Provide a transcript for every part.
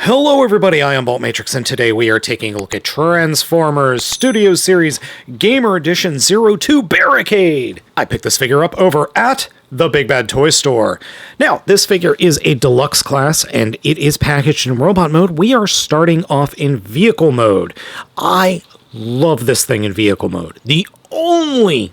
Hello everybody, I am Baltmatrix, and today we are taking a look at Transformers Studio Series Gamer Edition 02 Barricade! I picked this figure up over at the Big Bad Toy Store. Now, this figure is a deluxe class, and it is packaged in robot mode. We are starting off in vehicle mode. I love this thing in vehicle mode. The only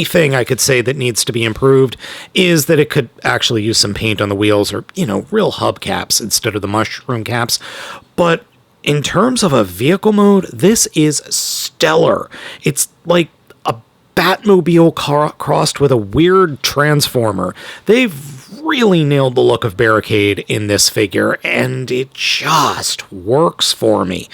thing I could say that needs to be improved is that it could actually use some paint on the wheels or, real hubcaps instead of the mushroom caps. But in terms of a vehicle mode, this is stellar. It's like a Batmobile crossed with a weird Transformer. They've really nailed the look of Barricade in this figure, and it just works for me.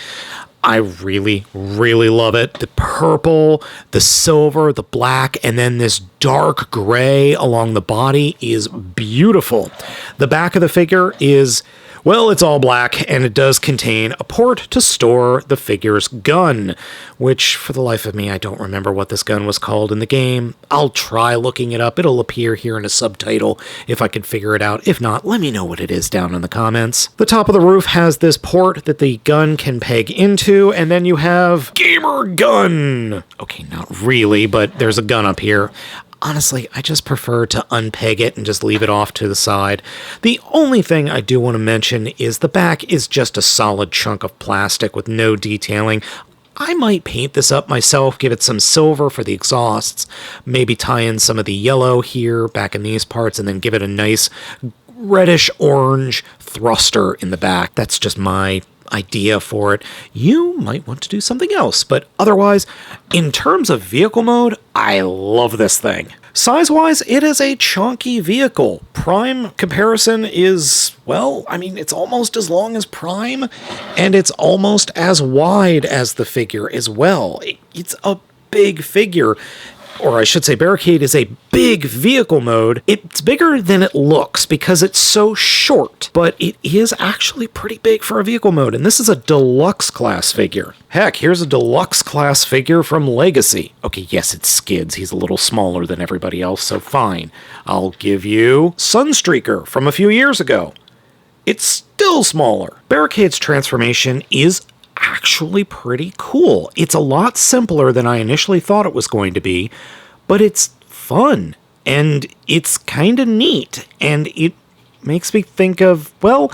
I really, really love it. The purple, the silver, the black, and then this dark gray along the body is beautiful. The back of the figure is, well, it's all black, and it does contain a port to store the figure's gun, which, for the life of me, I don't remember what this gun was called in the game. I'll try looking it up. It'll appear here in a subtitle if I can figure it out. If not, let me know what it is down in the comments. The top of the roof has this port that the gun can peg into, and then you have Gamer Gun! Okay, not really, but there's a gun up here. Honestly, I just prefer to unpeg it and just leave it off to the side. The only thing I do want to mention is the back is just a solid chunk of plastic with no detailing. I might paint this up myself, give it some silver for the exhausts, maybe tie in some of the yellow here back in these parts, and then give it a nice reddish-orange thruster in the back. That's just my idea for it. You might want to do something else, but otherwise, in terms of vehicle mode, I love this thing. Size-wise, it is a chunky vehicle. Prime comparison is, well, it's almost as long as Prime, and it's almost as wide as the figure as well. It's a big figure. Or I should say Barricade is a big vehicle mode. It's bigger than it looks because it's so short, but it is actually pretty big for a vehicle mode, and this is a deluxe class figure. Heck, here's a deluxe class figure from Legacy. Okay, yes, it's Skids. He's a little smaller than everybody else, so fine. I'll give you Sunstreaker from a few years ago. It's still smaller. Barricade's transformation is actually pretty cool. It's a lot simpler than I initially thought it was going to be, but it's fun, and it's kind of neat, and it makes me think of, well,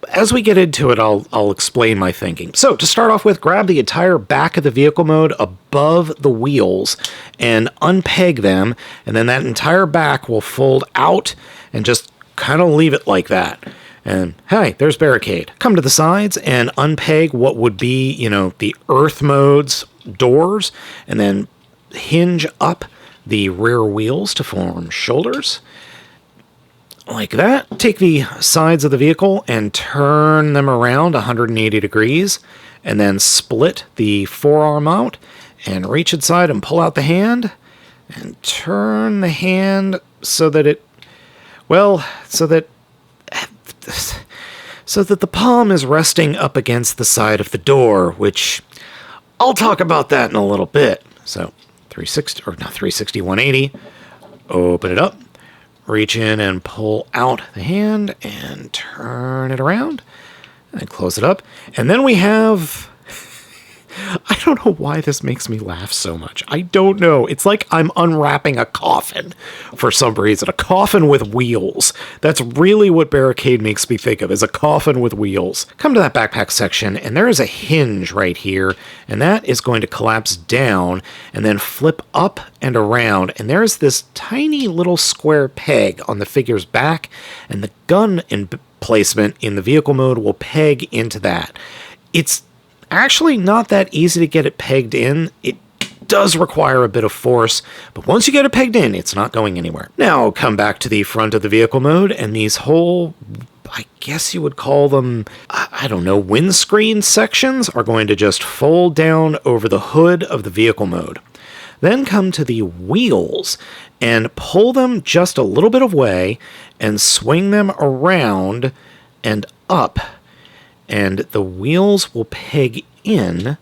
as we get into it, I'll explain my thinking. So, to start off with, grab the entire back of the vehicle mode above the wheels and unpeg them, and then that entire back will fold out and just kind of leave it like that. And, hey, there's Barricade. Come to the sides and unpeg what would be, the Earth mode's doors, and then hinge up the rear wheels to form shoulders. Like that. Take the sides of the vehicle and turn them around 180 degrees, and then split the forearm out, and reach inside and pull out the hand, and turn the hand so that the palm is resting up against the side of the door, which I'll talk about that in a little bit. So 180, open it up, reach in and pull out the hand and turn it around and close it up. And then we have, I don't know why this makes me laugh so much. I don't know. It's like I'm unwrapping a coffin for some reason. A coffin with wheels. That's really what Barricade makes me think of, is a coffin with wheels. Come to that backpack section, and there is a hinge right here, and that is going to collapse down and then flip up and around. And there's this tiny little square peg on the figure's back, and the gun placement in the vehicle mode will peg into that. It's actually not that easy to get it pegged in. It does require a bit of force, but once you get it pegged in, it's not going anywhere. Now, come back to the front of the vehicle mode, and these whole, I guess you would call them, windscreen sections are going to just fold down over the hood of the vehicle mode. Then come to the wheels and pull them just a little bit away and swing them around and up. And the wheels will peg in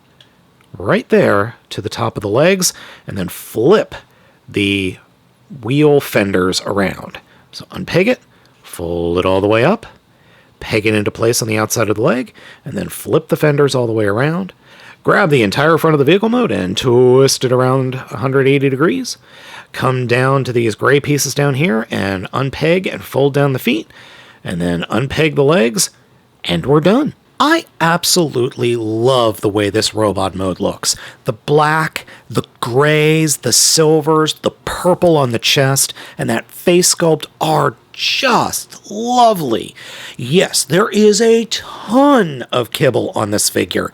right there to the top of the legs, and then flip the wheel fenders around. So unpeg it, fold it all the way up, peg it into place on the outside of the leg, and then flip the fenders all the way around. Grab the entire front of the vehicle mode and twist it around 180 degrees. Come down to these gray pieces down here and unpeg and fold down the feet, and then unpeg the legs, and we're done. I absolutely love the way this robot mode looks. The black, the grays, the silvers, the purple on the chest, and that face sculpt are just lovely. Yes, there is a ton of kibble on this figure,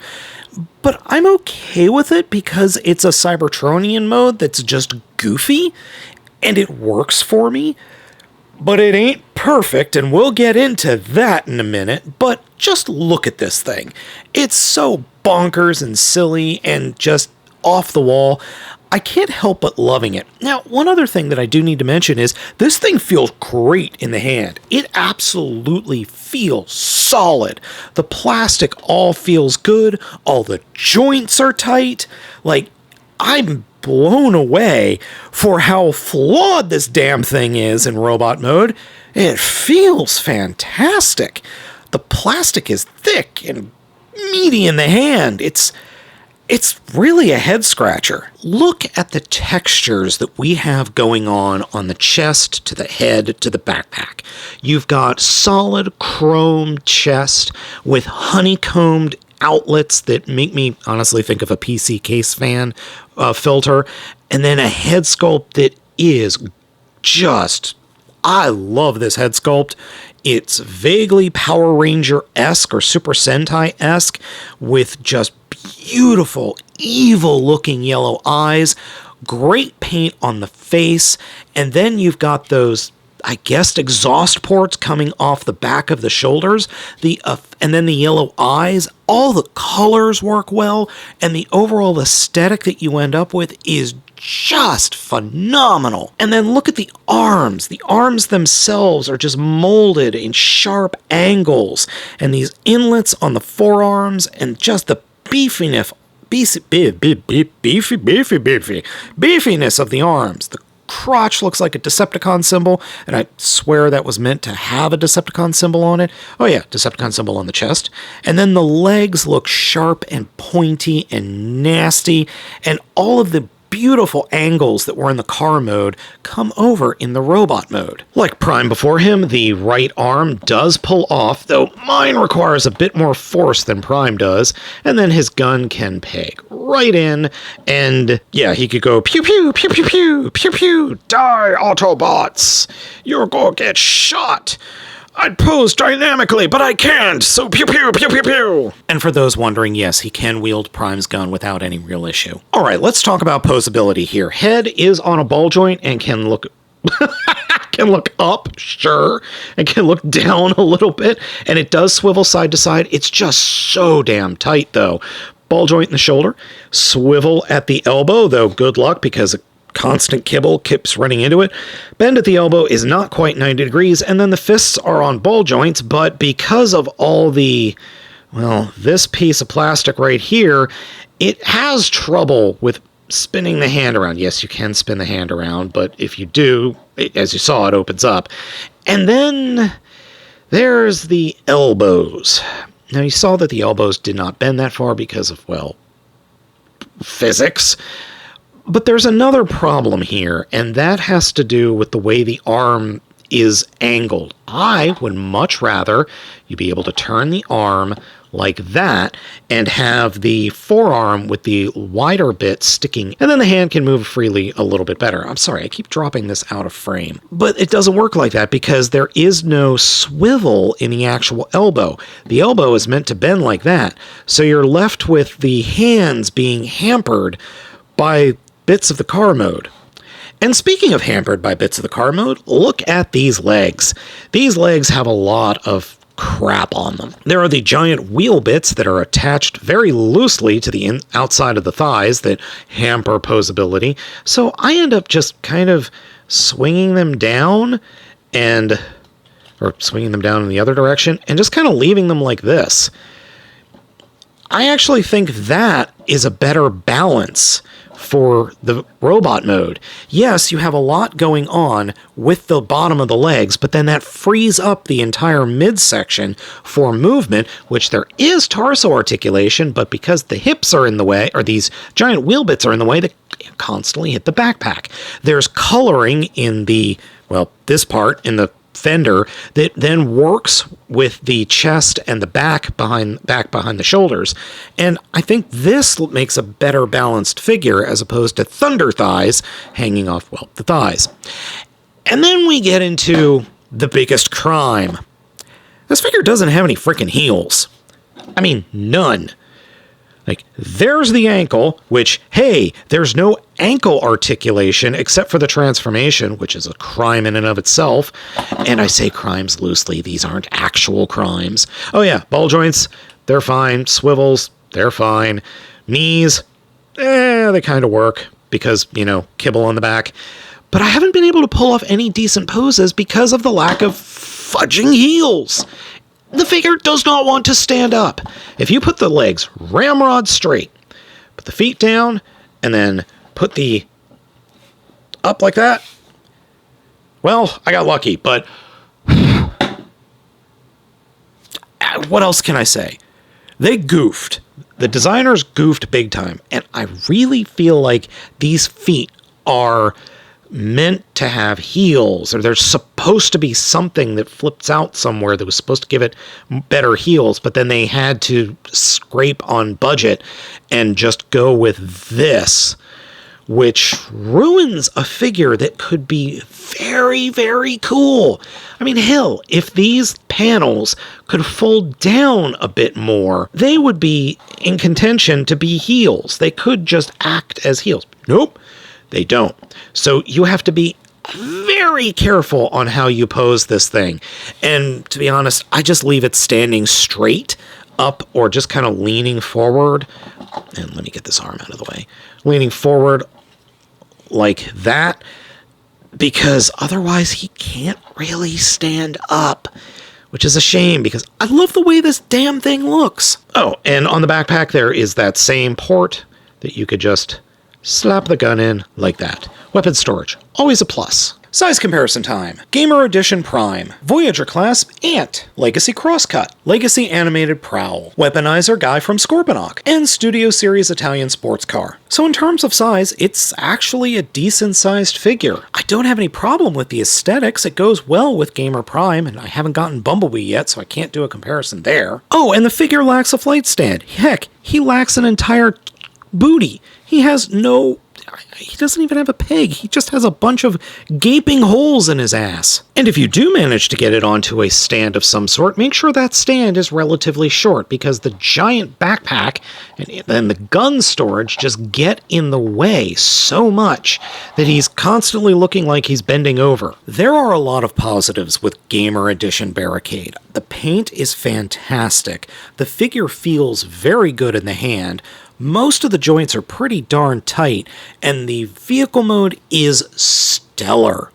but I'm okay with it because it's a Cybertronian mode that's just goofy, and it works for me. But it ain't perfect, and we'll get into that in a minute, but just look at this thing. It's so bonkers and silly and just off the wall. I can't help but loving it. Now, one other thing that I do need to mention is this thing feels great in the hand. It absolutely feels solid. The plastic all feels good. All the joints are tight. Like, I'm blown away for how flawed this damn thing is in robot mode. It feels fantastic. The plastic is thick and meaty in the hand. It's really a head scratcher. Look at the textures that we have going on the chest, to the head, to the backpack. You've got solid chrome chest with honeycombed outlets that make me honestly think of a PC case fan filter, and then a head sculpt that is just, I love this head sculpt. It's vaguely Power Ranger-esque or Super Sentai-esque with just beautiful, evil-looking yellow eyes, great paint on the face, and then you've got those, I guess, exhaust ports coming off the back of the shoulders, and then the yellow eyes. All the colors work well, and the overall aesthetic that you end up with is just phenomenal. And then look at the arms. The arms themselves are just molded in sharp angles, and these inlets on the forearms, and just the beefiness of the arms. The crotch looks like a Decepticon symbol, and I swear that was meant to have a Decepticon symbol on it. Oh yeah, Decepticon symbol on the chest. And then the legs look sharp and pointy and nasty, and all of the beautiful angles that were in the car mode come over in the robot mode. Like Prime before him, the right arm does pull off, though mine requires a bit more force than Prime does, and then his gun can peg right in, and yeah, he could go pew pew pew pew pew pew pew, die Autobots, you're gonna get shot. I'd pose dynamically, but I can't, so pew pew pew pew pew. And for those wondering, yes, he can wield Prime's gun without any real issue. Alright, let's talk about poseability here. Head is on a ball joint and can look can look up, sure, and can look down a little bit, and it does swivel side to side. It's just so damn tight, though. Ball joint in the shoulder, swivel at the elbow, though good luck because constant kibble keeps running into it. Bend at the elbow is not quite 90 degrees, and then the fists are on ball joints, but because of all the, well, this piece of plastic right here, it has trouble with spinning the hand around. Yes, you can spin the hand around, but if you do, as you saw, it opens up. And then there's the elbows. Now, you saw that the elbows did not bend that far because of, well, physics. But there's another problem here, and that has to do with the way the arm is angled. I would much rather you be able to turn the arm like that and have the forearm with the wider bit sticking, and then the hand can move freely a little bit better. I'm sorry, I keep dropping this out of frame. But it doesn't work like that because there is no swivel in the actual elbow. The elbow is meant to bend like that, so you're left with the hands being hampered by bits of the car mode. And speaking of hampered by bits of the car mode, look at these legs. These legs have a lot of crap on them. There are the giant wheel bits that are attached very loosely to the outside of the thighs that hamper poseability. So I end up just kind of swinging them down or swinging them down in the other direction and just kind of leaving them like this. I actually think that is a better balance for the robot mode. Yes, you have a lot going on with the bottom of the legs, but then that frees up the entire midsection for movement, which there is torso articulation, but because the hips are in the way, or these giant wheel bits are in the way, they constantly hit the backpack. There's coloring in the, well, this part in the fender that then works with the chest and the back behind the shoulders. And I think this makes a better balanced figure as opposed to thunder thighs hanging off, well, the thighs. And then we get into the biggest crime. This figure doesn't have any freaking heels. I mean, none. Like, there's the ankle, which, hey, there's no ankle articulation except for the transformation, which is a crime in and of itself. And I say crimes loosely. These aren't actual crimes. Oh, yeah, ball joints, they're fine. Swivels, they're fine. Knees, they kind of work because, kibble on the back. But I haven't been able to pull off any decent poses because of the lack of fudging heels. The figure does not want to stand up. If you put the legs ramrod straight, put the feet down, and then put the up like that, well, I got lucky, but what else can I say? They goofed. The designers goofed big time, and I really feel like these feet are meant to have heels, or there's supposed to be something that flips out somewhere that was supposed to give it better heels, but then they had to scrape on budget and just go with this, which ruins a figure that could be very, very cool. I mean, hell, if these panels could fold down a bit more, they would be in contention to be heels. They could just act as heels. Nope. They don't. So you have to be very careful on how you pose this thing. And to be honest, I just leave it standing straight up or just kind of leaning forward. And let me get this arm out of the way. Leaning forward like that, because otherwise he can't really stand up, which is a shame because I love the way this damn thing looks. Oh, and on the backpack there is that same port that you could just slap the gun in like that. Weapon storage, always a plus. Size comparison time. Gamer Edition Prime. Voyager class Ant. Legacy Crosscut. Legacy Animated Prowl. Weaponizer Guy from Scorponok. And Studio Series Italian Sports Car. So in terms of size, it's actually a decent sized figure. I don't have any problem with the aesthetics. It goes well with Gamer Prime, and I haven't gotten Bumblebee yet, so I can't do a comparison there. Oh, and the figure lacks a flight stand. Heck, he lacks an entire booty. He doesn't even have a peg. He just has a bunch of gaping holes in his ass. And if you do manage to get it onto a stand of some sort, make sure that stand is relatively short, because the giant backpack and the gun storage just get in the way so much that he's constantly looking like he's bending over. There are a lot of positives with Gamer Edition Barricade. The paint is fantastic. The figure feels very good in the hand. Most of the joints are pretty darn tight, and the vehicle mode is stellar.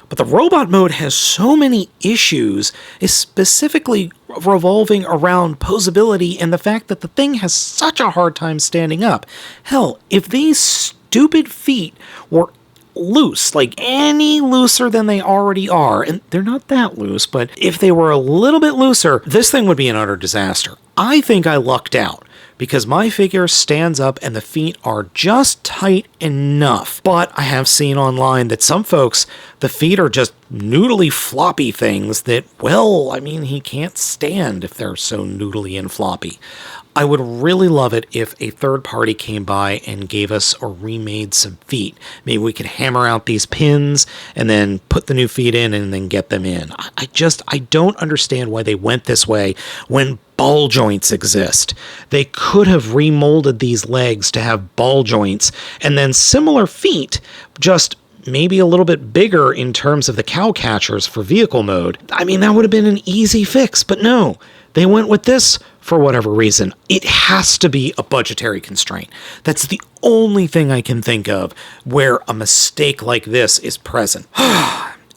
But the robot mode has so many issues, is specifically revolving around poseability and the fact that the thing has such a hard time standing up. Hell, if these stupid feet were loose, like any looser than they already are, and they're not that loose, but if they were a little bit looser, this thing would be an utter disaster. I think I lucked out, because my figure stands up and the feet are just tight enough. But I have seen online that some folks, the feet are just noodly floppy things that, well, I mean, he can't stand if they're so noodly and floppy. I would really love it if a third party came by and gave us or remade some feet. Maybe we could hammer out these pins and then put the new feet in and then get them in. I don't understand why they went this way when ball joints exist. They could have remolded these legs to have ball joints and then similar feet, just maybe a little bit bigger in terms of the cow catchers for vehicle mode. I mean, that would have been an easy fix, but no. They went with this for whatever reason. It has to be a budgetary constraint. That's the only thing I can think of where a mistake like this is present.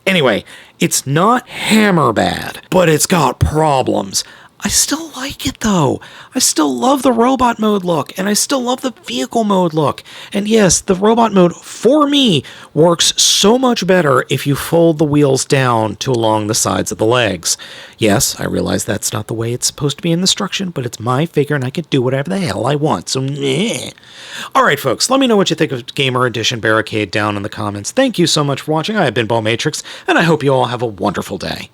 Anyway, it's not hammer bad, but it's got problems. I still like it though. I still love the robot mode look, and I still love the vehicle mode look. And yes, the robot mode, for me, works so much better if you fold the wheels down to along the sides of the legs. Yes, I realize that's not the way it's supposed to be in the instruction, but it's my figure and I can do whatever the hell I want, so meh. Alright folks, let me know what you think of Gamer Edition Barricade down in the comments. Thank you so much for watching. I have been Baltmatrix, and I hope you all have a wonderful day.